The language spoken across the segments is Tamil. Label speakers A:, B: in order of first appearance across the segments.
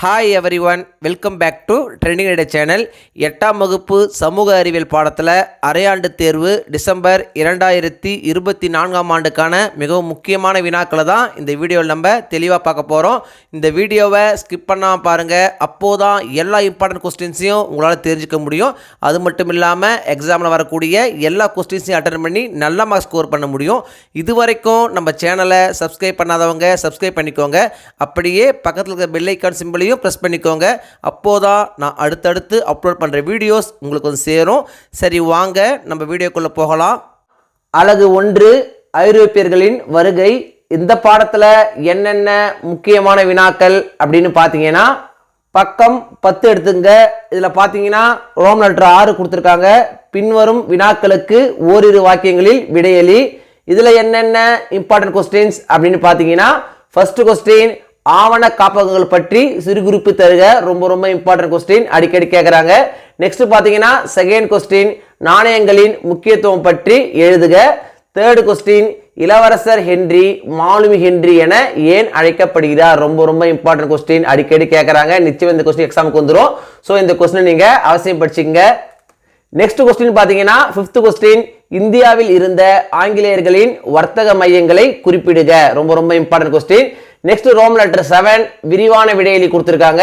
A: Hi everyone, welcome back to trending idea channel. 8ஆம் வகுப்பு சமூக அறிவியல் பாடத்தில் அரையாண்டு தேர்வு டிசம்பர் 2024ஆம் ஆண்டுக்கான மிகவும் முக்கியமான வினாக்களை தான் இந்த வீடியோவில் நம்ம தெளிவாக பார்க்க போகிறோம். இந்த வீடியோவை ஸ்கிப் பண்ணாமல் பாருங்கள். அப்போது தான் எல்லா இம்பார்ட்டன்ட் கொஸ்டின்ஸையும் உங்களால் தெரிஞ்சுக்க முடியும். அது மட்டும் இல்லாமல் எக்ஸாமில் வரக்கூடிய எல்லா கொஸ்டின்ஸையும் அட்டன் பண்ணி நல்ல மார்க் ஸ்கோர் பண்ண முடியும். இதுவரைக்கும் நம்ம சேனலை சப்ஸ்கிரைப் பண்ணாதவங்க சப்ஸ்கிரைப் பண்ணிக்கோங்க. அப்படியே பக்கத்தில் இருக்க பெல் ஐக்கான் சிம்பிள் பிரஸ் பண்ணிக்கோங்க. அப்போதான் நான் அடுத்தடுத்து அப்லோட் பண்ற வீடியோஸ் உங்களுக்கு வந்து சேரும். சரி, வாங்க நம்ம வீடியோக்குள்ள போகலாம். அலகு 1, ஐரோப்பியர்களின் வருகை. இந்த பாடத்துல என்னென்ன முக்கியமான வினாக்கள் அப்படின்னு பாத்தீங்கன்னா, பக்கம் 10 எடுத்துங்க. இதுல பாத்தீங்கன்னா ரோமன் லெட்டர் 6 கொடுத்திருக்காங்க. பின்வரும் வினாக்களுக்கு ஓரிரு வாக்கியங்களில் விடையளி. இதுல என்னென்ன இம்பார்ட்டன்ட் கொஸ்டின்ஸ் அப்படின்னு பாத்தீங்கன்னா, ஃபர்ஸ்ட் கொஸ்டின், ஆவண காப்பகங்கள் பற்றி சிறு குறிப்பு தருக. ரொம்ப இம்பார்ட்டன்ட் கொஸ்டின், அடிக்கடி கேட்குறாங்க. நெக்ஸ்ட் பார்த்தீங்கன்னா செகண்ட் கொஸ்டின், நாணயங்களின் முக்கியத்துவம் பற்றி எழுதுக. தேர்ட் கொஸ்டின், இளவரசர் ஹென்றி மாலுமி ஹென்றி என ஏன் அழைக்கப்படுகிறார். ரொம்ப இம்பார்ட்டன்ட் கொஸ்டின், அடிக்கடி கேட்குறாங்க. நிச்சயம் இந்த கொஸ்டின் எக்ஸாமுக்கு வந்துடும். ஸோ இந்த கொஸ்டின் நீங்க அவசியம் படிச்சுங்க. நெக்ஸ்ட் கொஸ்டின் பார்த்தீங்கன்னா ஃபிஃப்த் கொஸ்டின், இந்தியாவில் இருந்த ஆங்கிலேயர்களின் வர்த்தக மையங்களை குறிப்பிடுக. ரொம்ப important question. Next Roman letter 7, விரிவான விடையளி கொடுத்திருக்காங்க.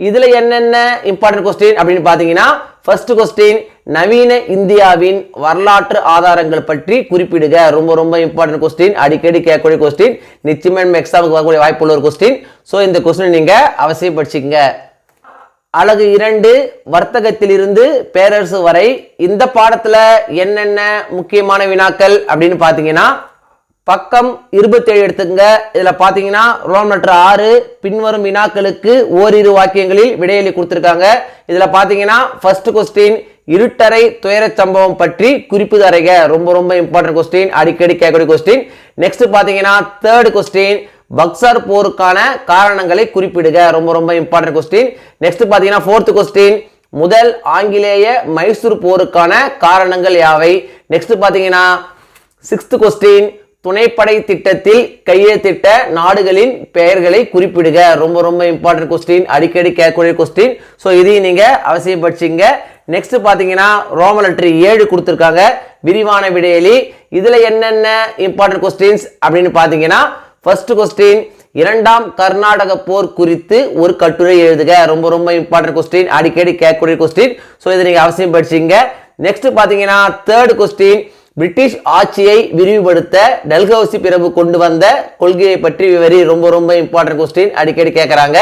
A: இதுல என்னென்ன இம்பார்ட்டன்ட் கொஸ்டின் அப்படின்னு பாத்தீங்கன்னா, ஃபர்ஸ்ட் கொஸ்டின், நவீன இந்தியாவின் வரலாற்று ஆதாரங்கள் பற்றி குறிப்பிடுக. ரொம்ப இம்பார்ட்டன்ட் கொஸ்டின், அடிக்கடி கேட்கக்கூடிய கொஸ்டின், நிச்சயமா எக்ஸாமுக்கு வரக்கூடிய வாய்ப்புள்ள ஒரு கொஸ்டின். ஸோ இந்த கொஸ்டின் நீங்க அவசியம் படிச்சுங்க. அலகு 2, வர்த்தகத்திலிருந்து பேரரசு வரை. இந்த பாடத்துல என்னென்ன முக்கியமான வினாக்கள் அப்படின்னு பாத்தீங்கன்னா, பக்கம் 27 எடுத்துங்க. இதுல பாத்தீங்கன்னா ரோமன் லெட்டர் 6, பின்வரும் வினாக்களுக்கு ஓரிரு வாக்கியங்களில் விடையளி கொடுத்திருக்காங்க. இதுல பாத்தீங்கன்னா ஃபர்ஸ்ட் கொஸ்டின், இருட்டறை துயர சம்பவம் பற்றி குறிப்பு தருக. ரொம்ப இம்பார்ட்டன்ட் கொஸ்டின், அடிக்கடி கேட்கக்கூடிய கொஸ்டின். நெக்ஸ்ட் பாத்தீங்கன்னா தேர்ட் கொஸ்டின், பக்சர் போருக்கான காரணங்களை குறிப்பிடுக. ரொம்ப இம்பார்ட்டன்ட் கொஸ்டின். நெக்ஸ்ட் பாத்தீங்கன்னா ஃபோர்த் கொஸ்டின், முதல் ஆங்கிலேய மைசூர் போருக்கான காரணங்கள் யாவை. நெக்ஸ்ட் பாத்தீங்கன்னா சிக்ஸ்த் கொஸ்டின், துணைப்படை திட்டத்தில் கையெழுத்திட்ட நாடுகளின் பெயர்களை குறிப்பிடுக. ரொம்ப இம்பார்ட்டன்ட் கொஸ்டின், அடிக்கடி கேட்கக்கூடிய கொஸ்டின். ஸோ இதையும் நீங்க அவசியம் படிச்சுங்க. நெக்ஸ்ட் பாத்தீங்கன்னா ரோமன் லெட்டர் 7 கொடுத்திருக்காங்க, விரிவான விடையளி. இதுல என்னென்ன இம்பார்ட்டன்ட் கொஸ்டின்ஸ் அப்படின்னு பாத்தீங்கன்னா, ஃபர்ஸ்ட் கொஸ்டின், 2ஆம் கர்நாடக போர் குறித்து ஒரு கட்டுரை எழுதுக. ரொம்ப இம்பார்ட்டன்ட் கொஸ்டின், அடிக்கடி கேட்கக்கூடிய கொஸ்டின். ஸோ இதை நீங்க அவசியம் படிச்சுங்க. நெக்ஸ்ட் பாத்தீங்கன்னா தேர்ட் கொஸ்டின், பிரிட்டிஷ் ஆட்சியை விரிவுபடுத்த டல்ஹவுசி பிரபு கொண்டு வந்த கொள்கையை பற்றி விவரி. ரொம்ப இம்பார்ட்டன்ட் கொஸ்டின், அடிக்கடி கேட்கறாங்க.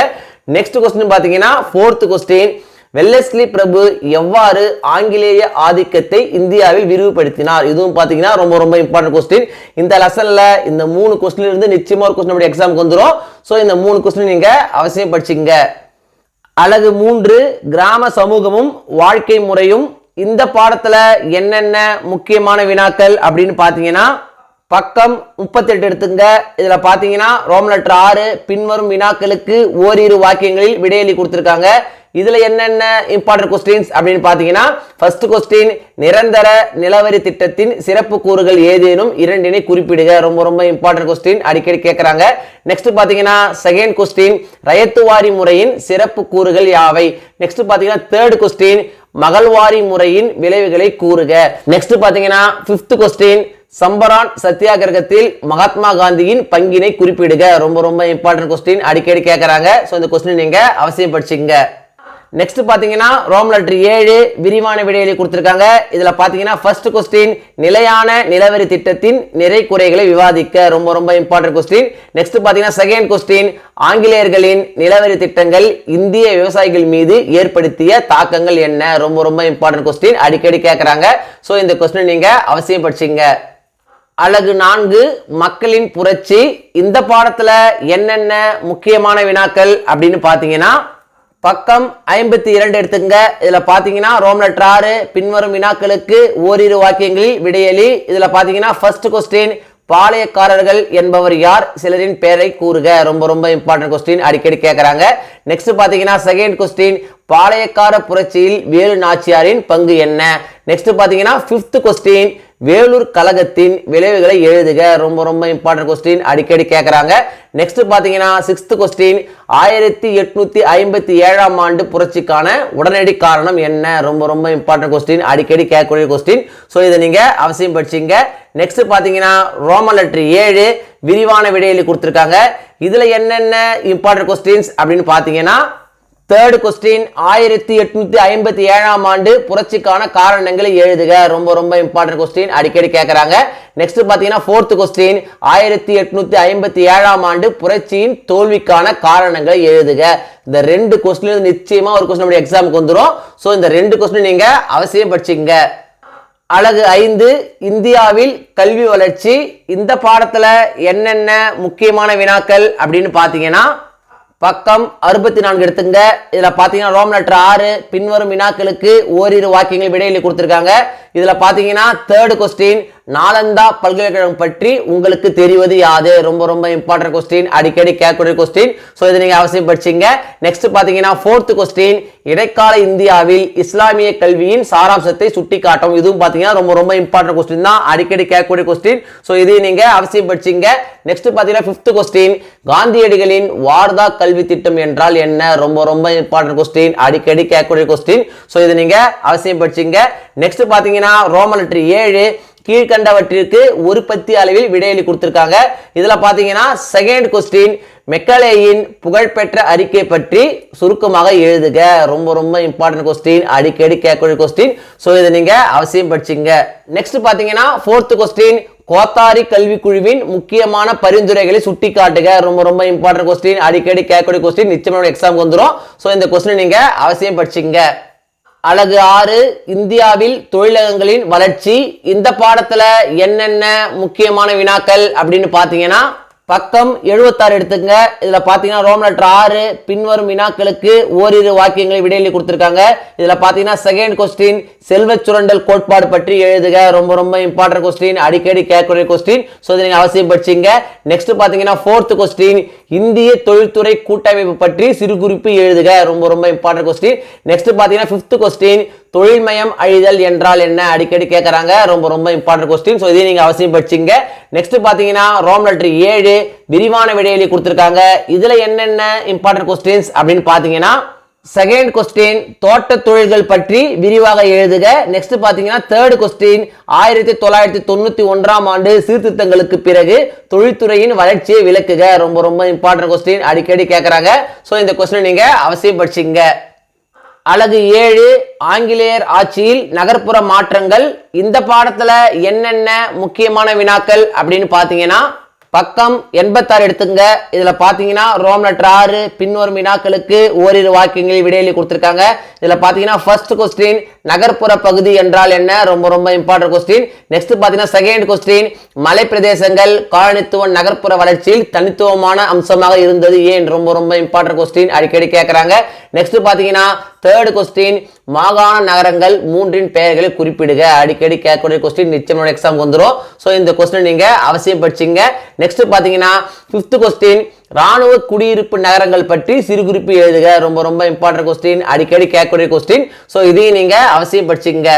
A: நெக்ஸ்ட் கொஸ்டின் பாத்தீங்கன்னா ஃபோர்த் கொஸ்டின், வெல்லஸ்லி பிரபு எவ்வாறு ஆங்கிலேய ஆதிக்கத்தை இந்தியாவில் விரிவுபடுத்தினார். இதுவும் பாத்தீங்கன்னா ரொம்ப இம்பார்ட்டன்ட் கொஸ்டின். இந்த லெசன்ல இந்த 3 கொஸ்டின்ல இருந்து நிச்சயமா ஒரு கொஸ்டின் நம்முடைய எக்ஸாமுக்கு வந்துடும். சோ இந்த 3 கொஸ்டின் நீங்க அவசியம் படிச்சுங்க. அலகு 3, கிராம சமூகமும் வாழ்க்கை முறையும். இந்த பாடத்துல என்னென்ன முக்கியமான வினாக்கள் அப்படின்னு பாத்தீங்கன்னா, பக்கம் 38 எடுத்துங்க. இதுல பாத்தீங்கன்னா ரோமன் லெட்டர் 6, பின்வரும் வினாக்களுக்கு ஓரிரு வாக்கியங்களில் விடையளி கொடுத்திருக்காங்க. இதுல என்னென்ன இம்பார்ட்டன்ட் கொஸ்டின்ஸ் அப்படின்னு பாத்தீங்கன்னா, ஃபர்ஸ்ட் கொஸ்டின், நிரந்தர நிலவரி திட்டத்தின் சிறப்பு கூறுகள் ஏதேனும் இரண்டினை குறிப்பிடுக. ரொம்ப இம்பார்ட்டன்ட் கொஸ்டின், அடிக்கடி கேட்கறாங்க. நெக்ஸ்ட் பாத்தீங்கன்னா செகண்ட் கொஸ்டின், ரயத்துவாரி முறையின் சிறப்பு கூறுகள் யாவை. நெக்ஸ்ட் பாத்தீங்கன்னா தேர்ட் கொஸ்டின், மகள்வாரி முறையின் விளைவுகளை கூறுக. நெக்ஸ்ட் பாத்தீங்கன்னா ஃபிஃப்த் கொஸ்டின், சம்பரான் சத்தியாகிரகத்தில் மகாத்மா காந்தியின் பங்கினை குறிப்பிடுக. ரொம்ப இம்பார்ட்டன்ட் கொஸ்டின், அடிக்கடி கேட்கறாங்க. சோ இந்த கொஸ்டின் நீங்க அவசியம் படிச்சுங்க. நெக்ஸ்ட் பாத்தீங்கன்னா ரோமன் லெட்டர் 7, விரிவான விடையளி கொடுத்திருக்காங்க. இதுல பாத்தீங்கன்னா ஃபர்ஸ்ட் கொஸ்டின், நிலையான நிலவரி திட்டத்தின் நிறை குறைகளை விவாதிக்க. ரொம்ப இம்பார்ட்டன்ட் கொஸ்டின். நெக்ஸ்ட் பாத்தீங்கன்னா செகண்ட் கொஸ்டின், ஆங்கிலேயர்களின் நிலவரி திட்டங்கள் இந்திய விவசாயிகள் மீது ஏற்படுத்திய தாக்கங்கள் என்ன. ரொம்ப இம்பார்ட்டன்ட் கொஸ்டின், அடிக்கடி கேட்கறாங்க. சோ இந்த கொஸ்டின் நீங்க அவசியம் படிச்சுங்க. அலகு 4, மக்களின் புரட்சி. இந்த பாடத்துல என்னென்ன முக்கியமான வினாக்கள் அப்படின்னு பாத்தீங்கன்னா, பக்கம் 52 எடுத்துங்க. இதுல பாத்தீங்கன்னா ரோமன் லெட்டர் 6, பின்வரும் வினாக்களுக்கு ஓரிரு வாக்கியங்களில் விடையளி. இதுல பாத்தீங்கன்னா ஃபர்ஸ்ட் கொஸ்டின், பாளையக்காரர்கள் என்பவர் யார், சிலரின் பெயரை கூறுக. ரொம்ப இம்பார்ட்டன்ட் கொஸ்டின், அடிக்கடி கேட்கறாங்க. நெக்ஸ்ட் பாத்தீங்கன்னா செகண்ட் கொஸ்டின், பாளையக்கார புரட்சியில் வேலு நாச்சியாரின் பங்கு என்ன. நெக்ஸ்ட் பாத்தீங்கன்னா ஃபிஃப்த் கொஸ்டின், வேலூர் கழகத்தின் விளைவுகளை எழுதுக. ரொம்ப ரொம்ப இம்பார்ட்டன்ட் கொஸ்டின், அடிக்கடி கேட்கறாங்க. நெக்ஸ்ட் பாத்தீங்கன்னா 6th கொஸ்டின், 1857ஆம் ஆண்டு புரட்சிக்கான உடனடி காரணம் என்ன? ரொம்ப ரொம்ப இம்பார்ட்டன்ட் கொஸ்டின், அடிக்கடி கேட்கக்கூடிய கொஸ்டின். ஸோ இதை நீங்க அவசியம் படிச்சிங்க. நெக்ஸ்ட் பாத்தீங்கன்னா ரோமன் லெட்டர் 7 விரிவான விடையில கொடுத்திருக்காங்க. இதுல என்னென்ன இம்பார்ட்டன்ட் கொஸ்டின்ஸ் அப்படின்னு பாத்தீங்கன்னா, 3rd கொஸ்டின், 1857ஆம் ஆண்டு புரட்சிக்கான காரணங்களை எழுதுக. ரொம்ப ரொம்ப இம்பார்ட்டன்ட் கொஸ்டின், அடிக்கடி கேட்கறாங்க. நெக்ஸ்ட் பாத்தீங்கன்னா 4th கொஸ்டின், 1857ஆம் ஆண்டு புரட்சியின் தோல்விக்கான காரணங்களை எழுதுக. இந்த 2 கொஸ்டின் நிச்சயமா ஒரு கொஸ்டின் நம்ம எக்ஸாமுக்கு வந்துரும். சோ இந்த 2 கொஸ்டின் நீங்க அவசியம் படிச்சிங்க. அலகு 5 இந்தியாவில் கல்வி வளர்ச்சி. இந்த பாடத்துல என்னென்ன முக்கியமான வினாக்கள் அப்படின்னு பாத்தீங்கன்னா, பக்கம் 64 எடுத்துங்க. இதுல பாத்தீங்கன்னா ரோமன் லெட்டர் 6 பின்வரும் வினாக்களுக்கு ஓரிரு வாக்கியங்கள் விடையில கொடுத்திருக்காங்க. இதுல பாத்தீங்கன்னா 3rd கொஸ்டின், நாலந்தா பல்கலைக்கழகம் பற்றி உங்களுக்கு தெரிவது யாது? ரொம்ப ரொம்ப இம்பார்ட்டன்ட் கொஸ்டின், அடிக்கடி கேட்கக்கூடிய கொஸ்டின். சோ இதை நீங்க அவசியம் படிச்சீங்க. நெக்ஸ்ட் பாத்தீங்கன்னா 4th கொஸ்டின், இடைக்கால இந்தியாவில் இஸ்லாமிய கல்வியின் சாராம்சத்தை சுட்டிக்காட்டும். இதுவும் பாத்தீங்கன்னா ரொம்ப ரொம்ப இம்பார்ட்டன்ட் கொஸ்டின் தான், அடிக்கடி கேட்கக்கூடிய கொஸ்டின். சோ இதையும் நீங்க அவசியம் படிச்சீங்க. நெக்ஸ்ட் பாத்தீங்கன்னா 5th கொஸ்டின், காந்தியடிகளின் வார்தா கல்வி திட்டம் என்றால் என்ன? ரொம்ப ரொம்ப இம்பார்ட்டன்ட் கொஸ்டின், அடிக்கடி கேட்கக்கூடிய கொஸ்டின். சோ இதை நீங்க அவசியம் படிச்சீங்க. நெக்ஸ்ட் பாத்தீங்கன்னா ரோமன் லெட்டர் 7 கீழ்கண்டவற்றிற்கு ஒரு பத்தி அளவில் விடையளி கொடுத்திருக்காங்க. இதுல பாத்தீங்கன்னா 2nd கொஸ்டின், மெக்கலேயின் புகழ்பெற்ற அறிக்கை பற்றி சுருக்கமாக எழுதுக. ரொம்ப ரொம்ப இம்பார்ட்டன்ட் கொஸ்டின், அடிக்கடி கேட்கக்கூடிய கொஸ்டின். சோ இதை நீங்க அவசியம் படிச்சீங்க. நெக்ஸ்ட் பாத்தீங்கன்னா 4th கொஸ்டின், கோத்தாரி கல்விக்குழுவின் முக்கியமான பரிந்துரைகளை சுட்டி காட்டுக. ரொம்ப ரொம்ப இம்பார்ட்டன்ட் கொஸ்டின், அடிக்கடி கேட்கக்கூடிய கொஸ்டின், நிச்சயமா எக்ஸாம் வந்துரும். சோ இந்த கொஸ்டின் நீங்க அவசியம் படிச்சீங்க. அலகு 6 இந்தியாவில் தொழிலகங்களின் வளர்ச்சி. இந்த பாடத்துல என்னென்ன முக்கியமான வினாக்கள் அப்படின்னு பாத்தீங்கன்னா, பக்கம் 76 எடுத்துங்க. இதுல பாத்தீங்கன்னா ரோமன் லெட்டர் 6 பின்வரும் வினாக்களுக்கு ஓரிரு வாக்கியங்களை விடையில கொடுத்திருக்காங்க. இதுல பாத்தீங்கன்னா 2nd கொஸ்டின், செல்வ சுரண்டல் கோட்பாடு பற்றி எழுதுக. ரொம்ப ரொம்ப இம்பார்ட்டன்ட் கொஸ்டின், அடிக்கடி கேட்கக்கூடிய கொஸ்டின். சோ இதை நீங்க அவசியம் படிச்சீங்க. நெக்ஸ்ட் பாத்தீங்கன்னா 4th கொஸ்டின், இந்திய தொழில்துறை கூட்டமைப்பு பற்றி சிறு குறிப்பு எழுதுக. ரொம்ப ரொம்ப இம்பார்ட்டன்ட் கொஸ்டின். நெக்ஸ்ட் பாத்தீங்கன்னா 5th கொஸ்டின், தொழில்மயம் அழிதல் என்றால் என்ன? அடிக்கடி கேட்கறாங்க. ரொம்ப ரொம்ப இம்பார்ட்டன்ட் கொஸ்டின். சோ இதை நீங்க அவசியம் படிச்சீங்க. நெக்ஸ்ட் பாத்தீங்கன்னா ரோமன் லெட்டர் 7 விரிவான விடையில கொடுத்திருக்காங்க. இதுல என்னென்ன இம்பார்ட்டன்ட் கொஸ்டின்ஸ் அப்படின்னு பாத்தீங்கன்னா, 2nd கொஸ்டின், தோட்ட தொழில்கள் பற்றி விரிவாக எழுதுக. நெக்ஸ்ட் பாத்தீங்கன்னா 3rd கொஸ்டின், 1991ஆம் ஆண்டு சீர்திருத்தங்களுக்கு பிறகு தொழில்துறையின் வளர்ச்சியை விளக்குக. ரொம்ப ரொம்ப இம்பார்ட்டன்ட் கொஸ்டின், அடிக்கடி கேட்கறாங்க. சோ இந்த கொஸ்டின் நீங்க அவசியம் படிச்சீங்க. அலகு 7 ஆங்கிலேயர் ஆட்சியில் நகர்ப்புற மாற்றங்கள். இந்த பாடத்துல என்னென்ன முக்கியமான வினாக்கள் அப்படின்னு பாத்தீங்கன்னா, பக்கம் 86 எடுத்துங்க. இதுல பாத்தீங்கன்னா ரோமன் லெட்டர் 6 பின்வரும் வினாக்களுக்கு ஓரிரு வாக்கியங்களை விடையில கொடுத்திருக்காங்க. இதுல பாத்தீங்கன்னா 1st கொஸ்டின், நகர்ப்புற பகுதி என்றால் என்ன? ரொம்ப ரொம்ப இம்பார்ட்டன்ட் கொஸ்டின். நெக்ஸ்ட் பாத்தீங்கன்னா 2nd கொஸ்டின், மலை பிரதேசங்கள் காலனித்துவ நகர்ப்புற வளர்ச்சியில் தனித்துவமான அம்சமாக இருந்தது ஏன்? ரொம்ப ரொம்ப இம்பார்ட்டன்ட் கொஸ்டின், அடிக்கடி கேட்கறாங்க. நெக்ஸ்ட் பாத்தீங்கன்னா 3rd கொஸ்டின், மாகாண நகரங்கள் 3இன் பெயர்களை குறிப்பிடுக. அடிக்கடி கேட்கக்கூடிய கொஸ்டின், நிச்சயமா எக்ஸாம் வந்துரும். சோ இந்த கொஸ்டின் நீங்க அவசியம் படிச்சீங்க. நெக்ஸ்ட் பாத்தீங்கன்னா 5th கொஸ்டின், ராணுவ குடியிருப்பு நகரங்கள் பற்றி சிறு குறிப்பு எழுதுக. ரொம்ப ரொம்ப இம்பார்ட்டன்ட் கொஸ்டின், அடிக்கடி கேட்கக்கூடிய கொஸ்டின். சோ இதையும் நீங்க அவசியம் படிச்சீங்க.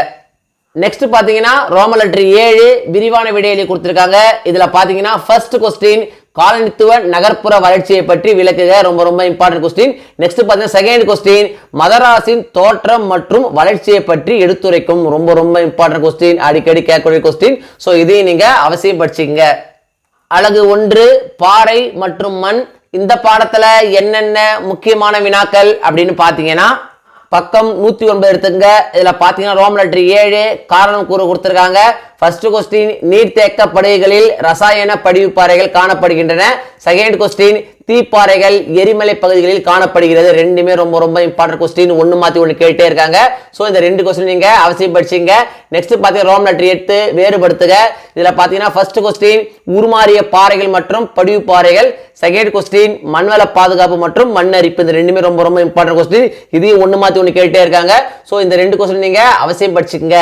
A: நெக்ஸ்ட் பாத்தீங்கன்னா ரோமன் லெட்டர் 7 விரிவான விடையில கொடுத்திருக்காங்க. இதுல பாத்தீங்கன்னா 1st கொஸ்டின், காலனித்துவ நகர்ப்புற வளர்ச்சியை பற்றி விளக்குக. ரொம்ப ரொம்ப இம்பார்ட்டன்ட் கொஸ்டின். நெக்ஸ்ட் பாத்தீங்கன்னா 2nd கொஸ்டின், மதராஸின் தோற்றம் மற்றும் வளர்ச்சியை பற்றி எடுத்துரைக்கும். ரொம்ப ரொம்ப இம்பார்ட்டன்ட் கொஸ்டின், அடிக்கடி கேட்கக்கூடிய கொஸ்டின். சோ இதையும் நீங்க அவசியம் படிச்சீங்க. அலகு 1 பாறை மற்றும் மண். இந்த பாடத்துல என்னென்ன முக்கியமான வினாக்கள் அப்படின்னு பாத்தீங்கன்னா, பக்கம் 109 எடுத்துங்க. இதுல பாத்தீங்கன்னா ரோமன் லெட்டர் 7 காரணம் கூற கொடுத்திருக்காங்க. 1st கொஸ்டின், நீர்த்தேக்க படுகைகளில் ரசாயன படிவுப்பாறைகள் காணப்படுகின்றன. 2nd கொஸ்டின், தீப்பாறைகள் எரிமலை பகுதிகளில் காணப்படுகிறது. ரெண்டுமே ரொம்ப ரொம்ப இம்பார்ட்டன்ட் கொஸ்டின், ஒன்னு மாத்தி ஒன்னு கேட்டே இருக்காங்க. சோ இந்த 2 கொஸ்டின் நீங்க அவசியம் படிச்சீங்க. நெக்ஸ்ட் பாத்தீங்கன்னா ரோமன் லெட்டர் 8 வேறுபடுத்துக. இதுல பாத்தீங்கன்னா 1st கொஸ்டின், உருமாறிய பாறைகள் மற்றும் படிவு பாறைகள். 2nd கொஸ்டின், மண்வள பாதுகாப்பு மற்றும் மண் அரிப்பு. இந்த ரெண்டுமே ரொம்ப ரொம்ப இம்பார்ட்டன்ட் கொஸ்டின், இதையும் ஒன்னு மாத்தி ஒன்னு கேட்டே இருக்காங்க. சோ இந்த 2 கொஸ்டின் நீங்க அவசியம் படிச்சுங்க.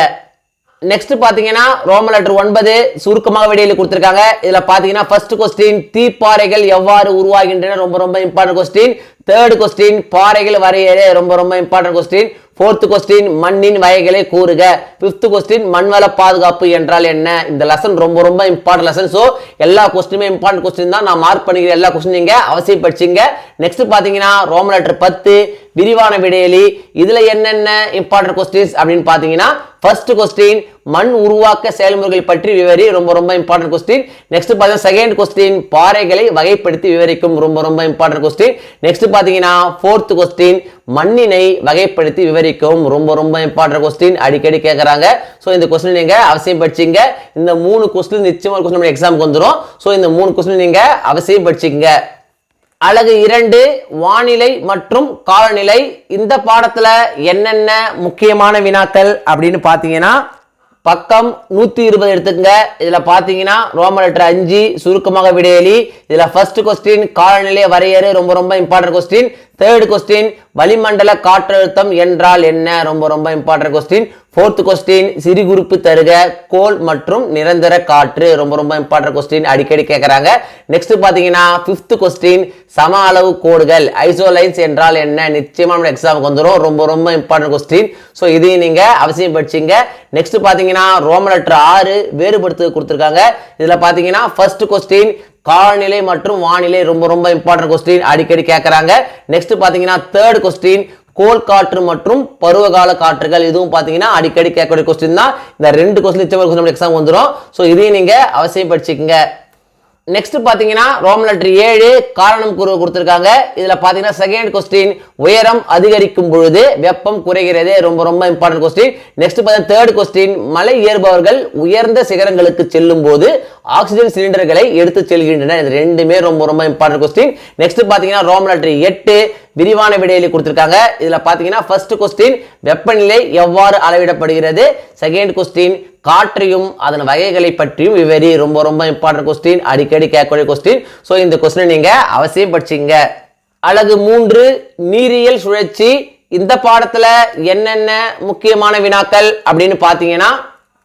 A: நெக்ஸ்ட் பாத்தீங்கன்னா ரோமன் லெட்டர் 9 சுருக்கமாக விடையில கொடுத்திருக்காங்க. இதுல பாத்தீங்கன்னா 1st கொஸ்டின், தீப்பாறைகள் எவ்வாறு உருவாகின்றன? ரொம்ப ரொம்ப இம்பார்ட்டன்ட் கொஸ்டின். 3rd கொஸ்டின், பாறைகள் வரையறை. ரொம்ப ரொம்ப இம்பார்ட்டன்ட் கொஸ்டின். 4th கொஸ்டின் மண்ணின் வகைகளை கூறுக. 5th கொஸ்டின் மண்வள பாதுகாப்பு என்றால் என்ன. இந்த லெசன் ரொம்ப ரொம்ப இம்பார்ட்டன்ட் லெசன். சோ எல்லா கொஸ்டினுமே இம்பார்ட்டன்ட் கொஸ்டின் தான். நான் மார்க் பண்ணிக்கிற எல்லா கொஸ்டின் நீங்க அவசியம் படிச்சீங்க. நெக்ஸ்ட் பாத்தீங்கன்னா ரோமன் லெட்டர் 10 விரிவான விடையலி. இதுல என்னென்ன இம்பார்ட்டன்ட் கொஸ்டின்ஸ் அப்படின்னு பாத்தீங்கன்னா ஃபர்ஸ்ட் கொஸ்டின் மண் உருவாக்க செயல்முறைகள் பற்றி விவரி. ரொம்ப ரொம்ப இம்பார்ட்டன்ட் கொஸ்டின். நெக்ஸ்ட் பாத்தீங்கன்னா செகண்ட் கொஸ்டின் பாறைகளை வகைப்படுத்தி விவரிக்கும். ரொம்ப ரொம்ப இம்பார்ட்டன்ட் கொஸ்டின். நெக்ஸ்ட் பாத்தீங்கன்னா 4th கொஸ்டின் மண்ணினை வகைப்படுத்தி விவரிக்கும். ரொம்ப ரொம்ப இம்பார்ட்டன்ட் கொஸ்டின். அடிக்கடி கேட்கறாங்க. சோ இந்த கொஸ்டின் நீங்க அவசியம் படிச்சீங்க. இந்த 3 கொஸ்டின் நிச்சயமா கொஸ்டின் எக்ஸாமுக்கு வந்துரும். சோ இந்த 3 கொஸ்டின் நீங்க அவசியம் படிச்சீங்க. அலகு 2 வானிலை மற்றும் காலநிலை. இந்த பாடத்துல என்னென்ன முக்கியமான வினாக்கள் அப்படின்னு பாத்தீங்கன்னா பக்கம் 120 எடுத்துக்கங்க. இதுல பாத்தீங்கன்னா ரோமன் லெட்டர் 5 சுருக்கமாக விடையலி. இதுல ஃபர்ஸ்ட் கொஸ்டின் காலநிலை வரையறை. ரொம்ப ரொம்ப இம்பார்ட்டன்ட் கொஸ்டின். தேர்ட் கொஸ்டின் வளிமண்டல காற்றழுத்தம் என்றால் என்ன. ரொம்ப ரொம்ப இம்பார்ட்டன்ட் கொஸ்டின். 4th கொஸ்டின் சிறு குறிப்பு தருக கோல் மற்றும் நிரந்தர காற்று. ரொம்ப ரொம்ப இம்பார்ட்டன்ட் கொஸ்டின். அடிக்கடி கேட்கறாங்க. நெக்ஸ்ட் பாத்தீங்கன்னா 5th கொஸ்டின் சம அளவு கோடுகள் ஐசோலைன்ஸ் என்றால் என்ன. நிச்சயமா நம்ம எக்ஸாமுக்கு வந்துரும். ரொம்ப ரொம்ப இம்பார்ட்டன்ட் கொஸ்டின். சோ இதையும் நீங்க அவசியம் படிச்சீங்க. நெக்ஸ்ட் பாத்தீங்கன்னா ரோமன் லெட்டர் 6 வேறுபடுத்து கொடுத்திருக்காங்க. இதுல பாத்தீங்கன்னா ஃபர்ஸ்ட் கொஸ்டின் காலநிலை மற்றும் வானிலை. ரொம்ப ரொம்ப இம்பார்ட்டன்ட் கொஸ்டின். அடிக்கடி கேட்கறாங்க. நெக்ஸ்ட் பாத்தீங்கன்னா தேர்ட் கொஸ்டின் கோல் காற்று மற்றும் பருவகால காற்றுகள். இதுவும் பாத்தீங்கன்னா அடிக்கடி கேட்கக்கூடிய கொஸ்டின் தான். இந்த 2 கொஸ்டின் எக்ஸாம் வந்துரும். சோ இதையும் நீங்க அவசியம் படிச்சுக்கங்க. நெக்ஸ்ட் பாத்தீங்கன்னா ரோமன் லெட்டர் 7 காரணம் கூறு கொடுத்திருக்காங்க. இதுல பாத்தீங்கன்னா செகண்ட் கொஸ்டின் உயரம் அதிகரிக்கும் பொழுது வெப்பம் குறைகிறது. ரொம்ப ரொம்ப இம்பார்ட்டன்ட் கொஸ்டின். நெக்ஸ்ட் பாத்தீங்கன்னா தேர்ட் கொஸ்டின் மலை ஏறுபவர்கள் உயர்ந்த சிகரங்களுக்கு செல்லும் போது ஆக்சிஜன் சிலிண்டர்களை எடுத்து செல்கின்றனர். இது ரெண்டுமே ரொம்ப ரொம்ப இம்பார்ட்டன்ட் கொஸ்டின். நெக்ஸ்ட் பாத்தீங்கன்னா ரோமன் லெட்டர் 8 விரிவான விடையலி கொடுத்திருக்காங்க. இதுல பாத்தீங்கன்னா ஃபர்ஸ்ட் கொஸ்டின் வெப்பநிலை எவ்வாறு அளவிடப்படுகிறது. செகண்ட் கொஸ்டின் காற்றையும் அதன் வகைகளை பற்றியும் விவரி. ரொம்ப ரொம்ப இம்பார்ட்டன்ட் கொஸ்டின். அடிக்கடி கேட்கக்கூடிய கொஸ்டின். சோ இந்த கொஸ்டின் நீங்க அவசியம் படிச்சீங்க. அலகு 3 நீரியல் சுழற்சி. இந்த பாடத்துல என்னென்ன முக்கியமான வினாக்கள் அப்படின்னு பாத்தீங்கன்னா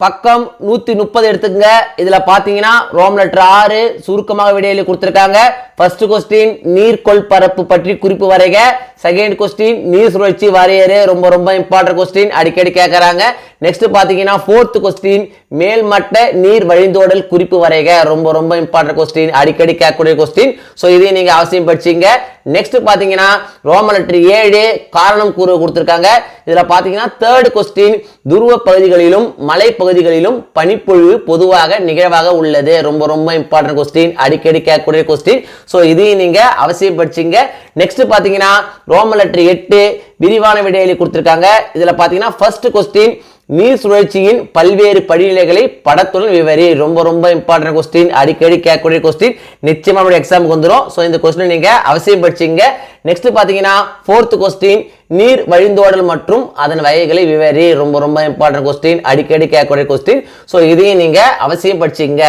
A: பக்கம் 130 எடுத்துக்கங்க. இதுல பாத்தீங்கன்னா ரோமன் லெட்டர் 6 சுருக்கமாக விடையலி கொடுத்திருக்காங்க. ஃபர்ஸ்ட் கொஸ்டின் நீர்கொள் பரப்பு பற்றி குறிப்பு வரைக. செகண்ட் கொஸ்டின் நீர் சுழற்சி வரையறை. ரொம்ப ரொம்ப இம்பார்ட்டன்ட் கொஸ்டின். அடிக்கடி கேட்கறாங்க. நெக்ஸ்ட் பாத்தீங்கன்னா 4th கொஸ்டின் மேல்மட்ட நீர் வழிந்தோடல் குறிப்பு வரைக. ரொம்ப ரொம்ப இம்பார்ட்டன்ட் கொஸ்டின். அடிக்கடி கேட்கக்கூடிய கொஸ்டின். சோ இதையும் நீங்க அவசியம் படிச்சீங்க. நெக்ஸ்ட் பாத்தீங்கன்னா ரோமன் லெட்டர் 7 காரணம் கூறு கொடுத்திருக்காங்க. இதுல பாத்தீங்கன்னா தேர்ட் கொஸ்டின் துருவ பகுதிகளிலும் மலை பகுதிகளிலும் பனிப்பொழிவு பொதுவாக நிகழ்வாக உள்ளது. ரொம்ப ரொம்ப இம்பார்ட்டன்ட் கொஸ்டின். அடிக்கடி கேட்கக்கூடிய கொஸ்டின். சோ இதையும் நீங்க அவசியம் படிச்சீங்க. நெக்ஸ்ட் பாத்தீங்கன்னா ரோமன் லெட்டர் 8 விரிவான விடையலி கொடுத்திருக்காங்க. இதுல பாத்தீங்கன்னா ஃபர்ஸ்ட் கொஸ்டின் நீர் சுழற்சியின் பல்வேறு படிநிலைகளை படத்துடன் விவரி. ரொம்ப ரொம்ப இம்பார்ட்டன்ட் கொஸ்டின். அடிக்கடி கேட்கக்கூடிய கொஸ்டின். நிச்சயமா நம்ம எக்ஸாமுக்கு வந்துரும். சோ இந்த கொஸ்டின் நீங்க அவசியம் படிச்சீங்க. நெக்ஸ்ட் பாத்தீங்கன்னா 4th கொஸ்டின் நீர் வழிந்தோடல் மற்றும் அதன் வகைகளை விவரி. ரொம்ப ரொம்ப இம்பார்ட்டன்ட் கொஸ்டின். அடிக்கடி கேட்கக்கூடிய கொஸ்டின். சோ இதையும் நீங்க அவசியம் படிச்சீங்க.